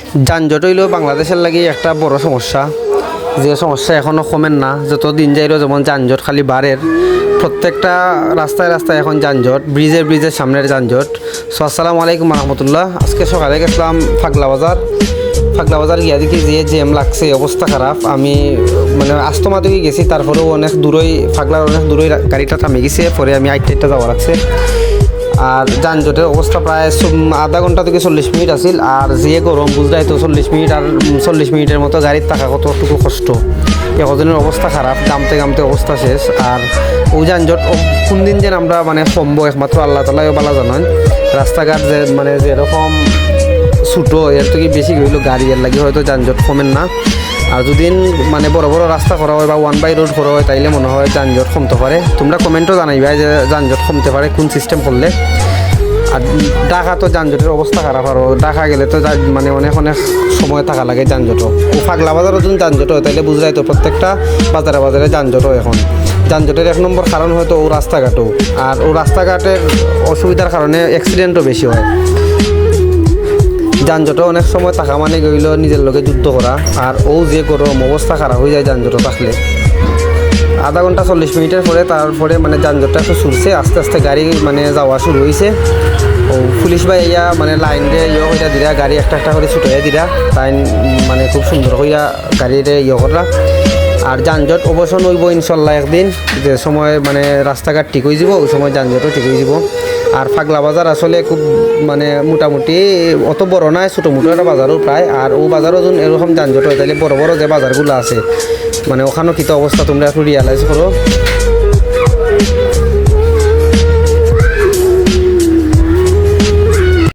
যানজট হইল বাংলাদেশের লাগি একটা বড় সমস্যা, যে সমস্যা এখনও কমেন না। যত দিন যাইল যেমন যানজট খালি বাড়ের, প্রত্যেকটা রাস্তায় রাস্তায় এখন যানজট, ব্রিজের সামনের যানজট। সো আসসালামু আলাইকুম রহমতুল্লাহ। আজকে সকালে গেছিলাম ফাগলা বাজার গিয়া দেখি যে জ্যাম লাগছে, অবস্থা খারাপ। আমি মানে আস্তমা দিকে গেছি, তারপরেও অনেক দূরই ফাগলার অনেক দূরই গাড়িটা থামে গেছে, পরে আমি আইটা যাওয়া লাগছে। আর যানজটের অবস্থা প্রায় আধা ঘন্টা থেকে 40 মিনিট আছিল। আর যে গরম বুঝলাই তো, 40 মিনিট আর 40 মিনিটের মতো গাড়ির থাকা কতটুকু কষ্ট। একজনের অবস্থা খারাপ, গামতে অবস্থা শেষ। আর ও যানজট কোন দিন যেন আমরা মানে কমবো একমাত্র আল্লাহ তালাই বালা জানান। রাস্তাঘাট যে মানে যেরকম ছোটো, এর থেকে বেশি হইল গাড়ি, এর লাগে হয়তো যানজট কমেন না। আর যদি মানে বড় বড় রাস্তা করা হয় বা 1 বাই রোড করা হয়, তাইলে মনে হয় যানজট কমতে পারে। তোমরা কমেন্টও জানাইবা যে যানজট কমতে পারে কোন সিস্টেম করলে। আর ঢাকা তো যানজটের অবস্থা খারাপ, আরও ঢাকা গেলে তো মানে অনেক সময় থাকা লাগে যানজটও। ও ফাগলা বাজারও যদি যানজট হয় তাইলে বুঝলাই তো প্রত্যেকটা বাজারে যানজটও। এখন যানজটের 1 নম্বর কারণ হয়তো ও রাস্তাঘাটও। আর ও রাস্তাঘাটের অসুবিধার কারণে অ্যাক্সিডেন্টও বেশি হয়। যানজটও অনেক সময় থাকা মানে গইল নিজের লোকে যুদ্ধ করা। আর ও যে গরম, অবস্থা খারাপ হয়ে যায় যানজটও থাকলে। আধা ঘন্টা 40 মিনিটের পরে তারপরে মানে যানজটটা একটু ছুটছে, আস্তে আস্তে গাড়ি মানে যাওয়া শুরু হয়েছে। ও পুলিশ ভাই ইয়া মানে লাইন দিয়ে হইয়া দিরা, গাড়ি একটা করে ছুটাইয়া দিরা, লাইন মানে খুব সুন্দর হইয়া গাড়িরে করা। আর যানজট অবসান হইব ইনশাল্লাহ একদিন, যে সময় মানে রাস্তাঘাট ঠিক হয়ে যাব, ওই সময় যানজটও ঠিক হয়ে যাব। আর ফাগলা বাজার আসলে খুব মানে মোটামুটি অত বড় নয়, ছোটো মোটো একটা বাজারও প্রায়। আর ও বাজারও যখন এরকম যানজট হয় তাহলে বড় বড় যে বাজারগুলো আছে মানে ওখানেও কী অবস্থা তোমরা একটু রিয়ালাইজ করো।